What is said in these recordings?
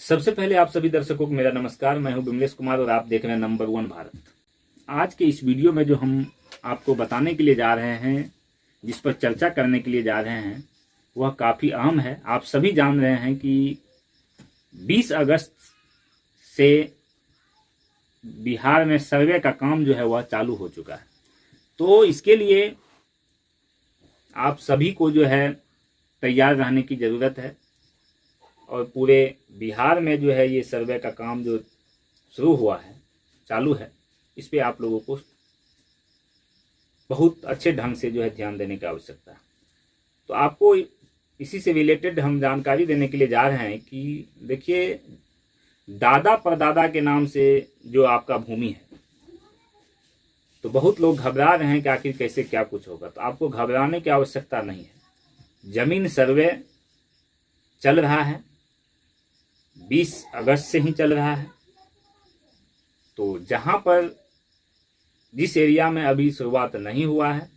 सबसे पहले आप सभी दर्शकों को मेरा नमस्कार। मैं हूं विमलेश कुमार और आप देख रहे हैं नंबर 1 भारत। आज के इस वीडियो में जो हम आपको बताने के लिए जा रहे हैं, जिस पर चर्चा करने के लिए जा रहे हैं, वह काफ़ी अहम है। आप सभी जान रहे हैं कि 20 अगस्त से बिहार में सर्वे का काम जो है वह चालू हो चुका है। तो इसके लिए आप सभी को जो है तैयार रहने की ज़रूरत है और पूरे बिहार में जो है ये सर्वे का काम जो शुरू हुआ है, चालू है, इस पे आप लोगों को बहुत अच्छे ढंग से जो है ध्यान देने की आवश्यकता है। तो आपको इसी से रिलेटेड हम जानकारी देने के लिए जा रहे हैं कि देखिए, दादा परदादा के नाम से जो आपका भूमि है, तो बहुत लोग घबरा रहे हैं कि आखिर कैसे क्या कुछ होगा। तो आपको घबराने की आवश्यकता नहीं है। जमीन सर्वे चल रहा है, 20 अगस्त से ही चल रहा है। तो जहां पर जिस एरिया में अभी शुरुआत नहीं हुआ है,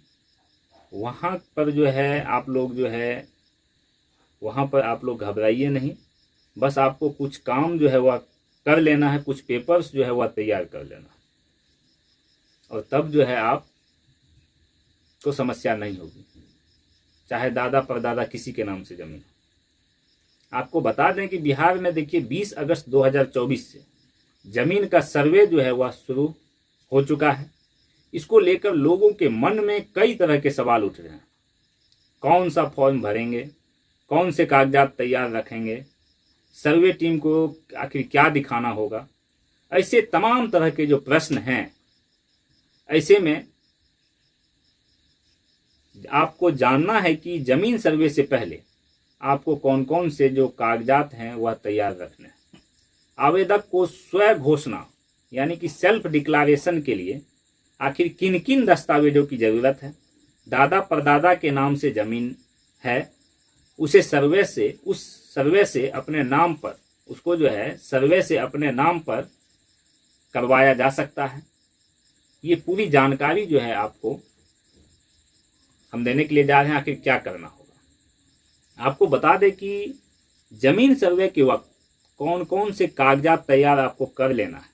वहां पर जो है आप लोग जो है वहां पर आप लोग घबराइए नहीं। बस आपको कुछ काम जो है वह कर लेना है, कुछ पेपर्स जो है वह तैयार कर लेना, और तब जो है आप को समस्या नहीं होगी, चाहे दादा परदादा किसी के नाम से जमीन। आपको बता दें कि बिहार में देखिए 20 अगस्त 2024 से जमीन का सर्वे जो है वह शुरू हो चुका है। इसको लेकर लोगों के मन में कई तरह के सवाल उठ रहे हैं। कौन सा फॉर्म भरेंगे, कौन से कागजात तैयार रखेंगे, सर्वे टीम को आखिर क्या दिखाना होगा, ऐसे तमाम तरह के जो प्रश्न हैं। ऐसे में आपको जानना है कि जमीन सर्वे से पहले आपको कौन कौन से जो कागजात हैं वह तैयार रखने हैं। आवेदक को स्व घोषणा यानी कि सेल्फ डिक्लेरेशन के लिए आखिर किन किन दस्तावेजों की जरूरत है। दादा परदादा के नाम से जमीन है, उस सर्वे से अपने नाम पर, उसको जो है सर्वे से अपने नाम पर करवाया जा सकता है। ये पूरी जानकारी जो है आपको हम देने के लिए जा रहे हैं। आखिर क्या करना होगा, आपको बता दें कि जमीन सर्वे के वक्त कौन कौन से कागजात तैयार आपको कर लेना है।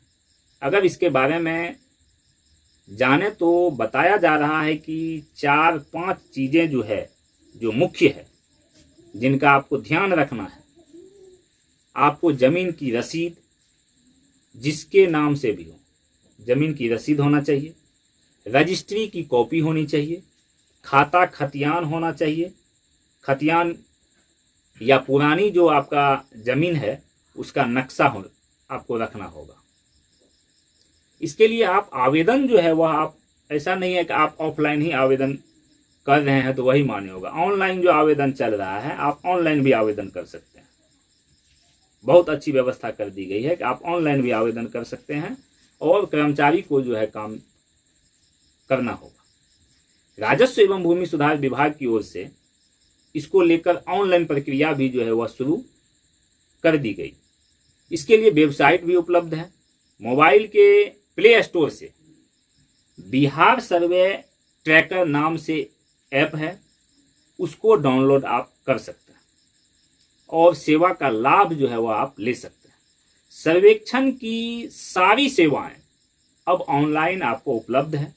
अगर इसके बारे में जाने तो बताया जा रहा है कि 4-5 चीजें जो है, जो मुख्य है, जिनका आपको ध्यान रखना है। आपको जमीन की रसीद, जिसके नाम से भी हो, जमीन की रसीद होना चाहिए, रजिस्ट्री की कॉपी होनी चाहिए, खाता खतियान होना चाहिए। खतियान या पुरानी जो आपका जमीन है उसका नक्शा आपको रखना होगा। इसके लिए आप आवेदन जो है वह आप, ऐसा नहीं है कि आप ऑफलाइन ही आवेदन कर रहे हैं तो वही मान्य होगा। ऑनलाइन जो आवेदन चल रहा है, आप ऑनलाइन भी आवेदन कर सकते हैं। बहुत अच्छी व्यवस्था कर दी गई है कि आप ऑनलाइन भी आवेदन कर सकते हैं और कर्मचारी को जो है काम करना होगा। राजस्व एवं भूमि सुधार विभाग की ओर से इसको लेकर ऑनलाइन प्रक्रिया भी जो है वह शुरू कर दी गई। इसके लिए वेबसाइट भी उपलब्ध है। मोबाइल के प्ले स्टोर से बिहार सर्वे ट्रैकर नाम से ऐप है, उसको डाउनलोड आप कर सकते हैं और सेवा का लाभ जो है वह आप ले सकते हैं। सर्वेक्षण की सारी सेवाएं अब ऑनलाइन आपको उपलब्ध है।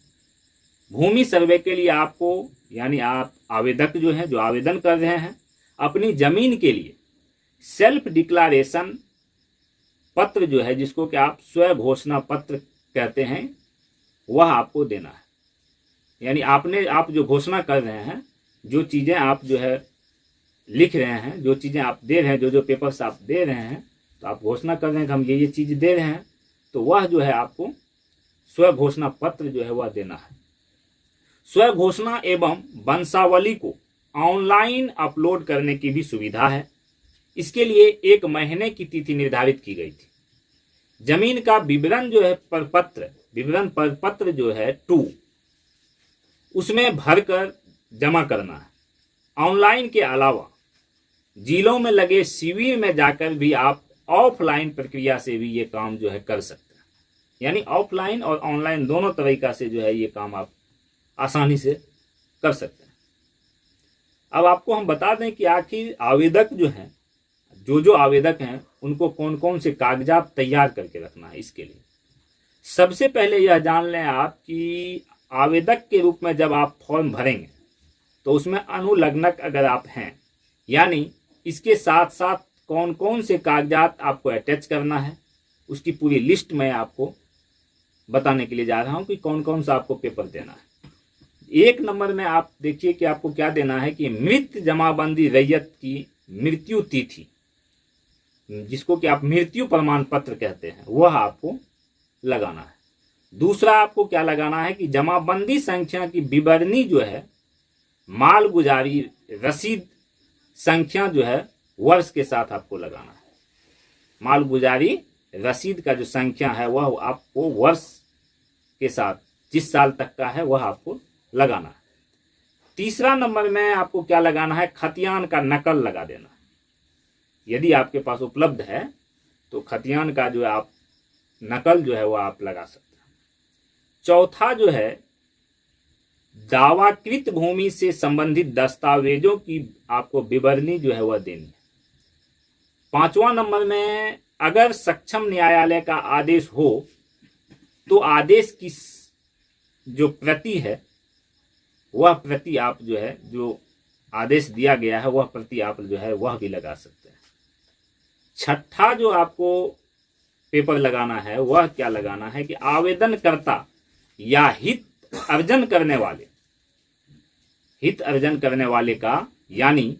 भूमि सर्वे के लिए आपको, यानी आप आवेदक जो हैं, जो आवेदन कर रहे हैं, अपनी जमीन के लिए सेल्फ डिक्लेरेशन पत्र जो है, जिसको कि आप स्व घोषणा पत्र कहते हैं, वह आपको देना है। यानी आप जो घोषणा कर रहे हैं, जो चीजें आप जो है लिख रहे हैं, जो चीजें आप दे रहे हैं, जो पेपर्स आप दे रहे हैं, तो आप घोषणा कर रहे हैं कि हम ये चीज दे रहे हैं, तो वह जो है आपको स्व घोषणा पत्र जो है वह देना है। स्व घोषणा एवं वंशावली को ऑनलाइन अपलोड करने की भी सुविधा है। इसके लिए 1 महीने की तिथि निर्धारित की गई थी। जमीन का विवरण जो है विवरण प्रपत्र जो है 2, उसमें भरकर जमा करना है। ऑनलाइन के अलावा जिलों में लगे शिविर में जाकर भी आप ऑफलाइन प्रक्रिया से भी ये काम जो है कर सकते हैं। यानी ऑफलाइन और ऑनलाइन दोनों तरीका से जो है ये काम आप आसानी से कर सकते हैं। अब आपको हम बता दें कि आखिर आवेदक जो है जो आवेदक हैं उनको कौन कौन से कागजात तैयार करके रखना है। इसके लिए सबसे पहले यह जान लें आप कि आवेदक के रूप में जब आप फॉर्म भरेंगे तो उसमें अनुलग्नक अगर आप हैं, यानी इसके साथ साथ कौन कौन से कागजात आपको अटैच करना है, उसकी पूरी लिस्ट मैं आपको बताने के लिए जा रहा हूं कि कौन कौन सा आपको पेपर देना है। 1 नंबर में आप देखिए कि आपको क्या देना है कि मृत जमाबंदी रैयत की मृत्यु तिथि, जिसको कि आप मृत्यु प्रमाण पत्र कहते हैं, वह आपको लगाना है। दूसरा आपको क्या लगाना है कि जमाबंदी संख्या की विवरणी जो है, मालगुजारी रसीद संख्या जो है वर्ष के साथ आपको लगाना है। मालगुजारी रसीद का जो संख्या है वह आपको वर्ष के साथ जिस साल तक का है वह आपको लगाना है। तीसरा नंबर में आपको क्या लगाना है, खतियान का नकल लगा देना है। यदि आपके पास उपलब्ध है तो खतियान का जो है आप नकल जो है वह आप लगा सकते हैं। चौथा जो है दावाकृत भूमि से संबंधित दस्तावेजों की आपको विवरणी जो है वह देनी है। 5वां नंबर में अगर सक्षम न्यायालय का आदेश हो तो आदेश की जो प्रति है वह प्रति आप जो है, जो आदेश दिया गया है वह प्रति आप जो है वह भी लगा सकते हैं। छठा जो आपको पेपर लगाना है वह क्या लगाना है कि आवेदनकर्ता या हित अर्जन करने वाले का यानी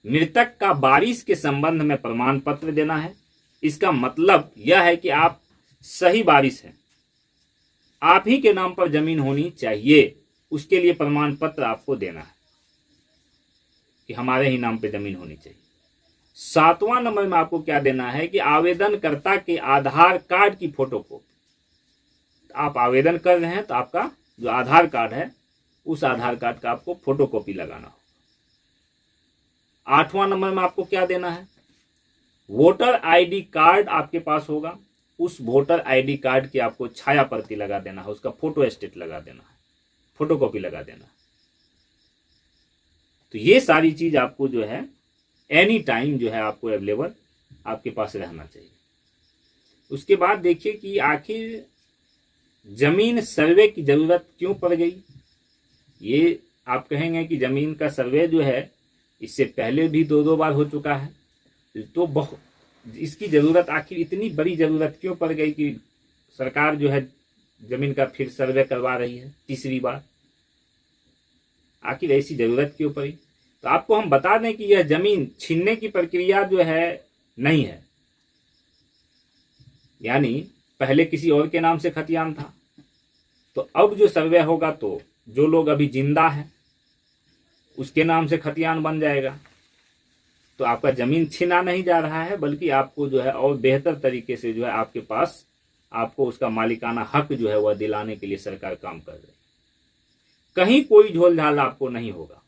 मृतक का वारिस के संबंध में प्रमाण पत्र देना है। इसका मतलब यह है कि आप सही वारिस हैं, आप ही के नाम पर जमीन होनी चाहिए, उसके लिए प्रमाण पत्र आपको देना है कि हमारे ही नाम पे जमीन होनी चाहिए। 7वां नंबर में आपको क्या देना है कि आवेदनकर्ता के आधार कार्ड की फोटोकॉपी। आप आवेदन कर रहे हैं तो आपका जो आधार कार्ड है उस आधार कार्ड का आपको फोटोकॉपी लगाना होगा। 8वां नंबर में आपको क्या देना है, वोटर आईडी कार्ड आपके पास होगा, उस वोटर आईडी कार्ड की आपको छाया प्रति लगा देना है, उसका फोटो स्टेट लगा देना है, फोटोकॉपी लगा देना है। तो ये सारी चीज आपको जो है एनी टाइम जो है आपको अवेलेबल आपके पास रहना चाहिए। उसके बाद देखिए कि आखिर जमीन सर्वे की जरूरत क्यों पड़ गई। ये आप कहेंगे कि जमीन का सर्वे जो है इससे पहले भी 2 बार हो चुका है, तो इसकी जरूरत आखिर इतनी बड़ी जरूरत क्यों पड़ गई कि सरकार जो है जमीन का फिर सर्वे करवा रही है तीसरी बार, आखिर ऐसी जरूरत क्यों पड़ी। तो आपको हम बता दें कि यह जमीन छीनने की प्रक्रिया जो है नहीं है, यानी पहले किसी और के नाम से खतियान था, तो अब जो सर्वे होगा तो जो लोग अभी जिंदा है उसके नाम से खतियान बन जाएगा। तो आपका जमीन छीना नहीं जा रहा है, बल्कि आपको जो है और बेहतर तरीके से जो है आपके पास आपको उसका मालिकाना हक जो है वह दिलाने के लिए सरकार काम कर रही है। कहीं कोई झोलझाल आपको नहीं होगा,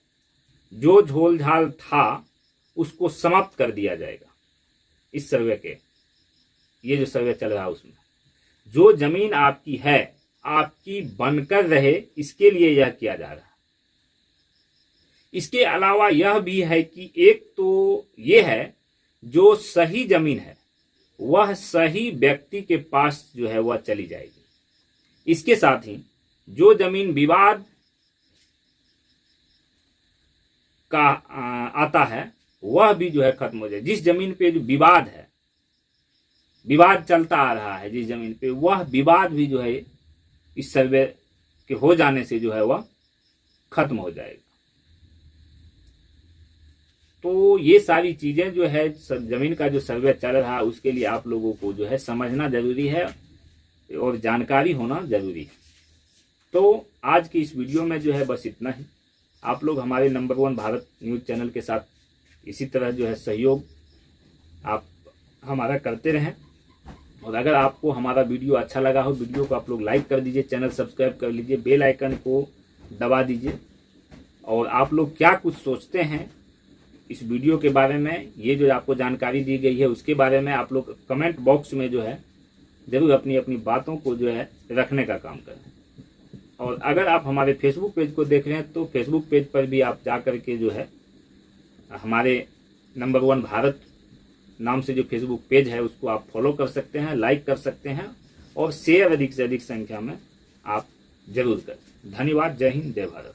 जो झोलझाल था उसको समाप्त कर दिया जाएगा। इस सर्वे के ये जो सर्वे चल रहा है उसमें जो जमीन आपकी है आपकी बनकर रहे, इसके लिए यह किया जा रहा है। इसके अलावा यह भी है कि एक तो ये है जो सही जमीन है वह सही व्यक्ति के पास जो है वह चली जाएगी। इसके साथ ही जो जमीन विवाद का आता है वह भी जो है खत्म हो जाए। जिस जमीन पे जो विवाद है, विवाद चलता आ रहा है जिस जमीन पे, वह विवाद भी जो है इस सर्वे के हो जाने से जो है वह खत्म हो जाएगा। तो ये सारी चीजें जो है जमीन का जो सर्वे चल रहा है उसके लिए आप लोगों को जो है समझना जरूरी है और जानकारी होना जरूरी है। तो आज की इस वीडियो में जो है बस इतना ही। आप लोग हमारे नंबर 1 भारत न्यूज चैनल के साथ इसी तरह जो है सहयोग आप हमारा करते रहें, और अगर आपको हमारा वीडियो अच्छा लगा हो वीडियो को आप लोग लाइक कर दीजिए, चैनल सब्सक्राइब कर लीजिए, बेल आइकन को दबा दीजिए। और आप लोग क्या कुछ सोचते हैं इस वीडियो के बारे में, ये जो आपको जानकारी दी गई है उसके बारे में आप लोग कमेंट बॉक्स में जो है जरूर अपनी अपनी बातों को जो है रखने का काम करें। और अगर आप हमारे फेसबुक पेज को देख रहे हैं तो फेसबुक पेज पर भी आप जा कर के जो है हमारे नंबर 1 भारत नाम से जो फेसबुक पेज है उसको आप फॉलो कर सकते हैं, लाइक कर सकते हैं और शेयर अधिक से अधिक संख्या में आप जरूर करें। धन्यवाद। जय हिंद, जय भारत।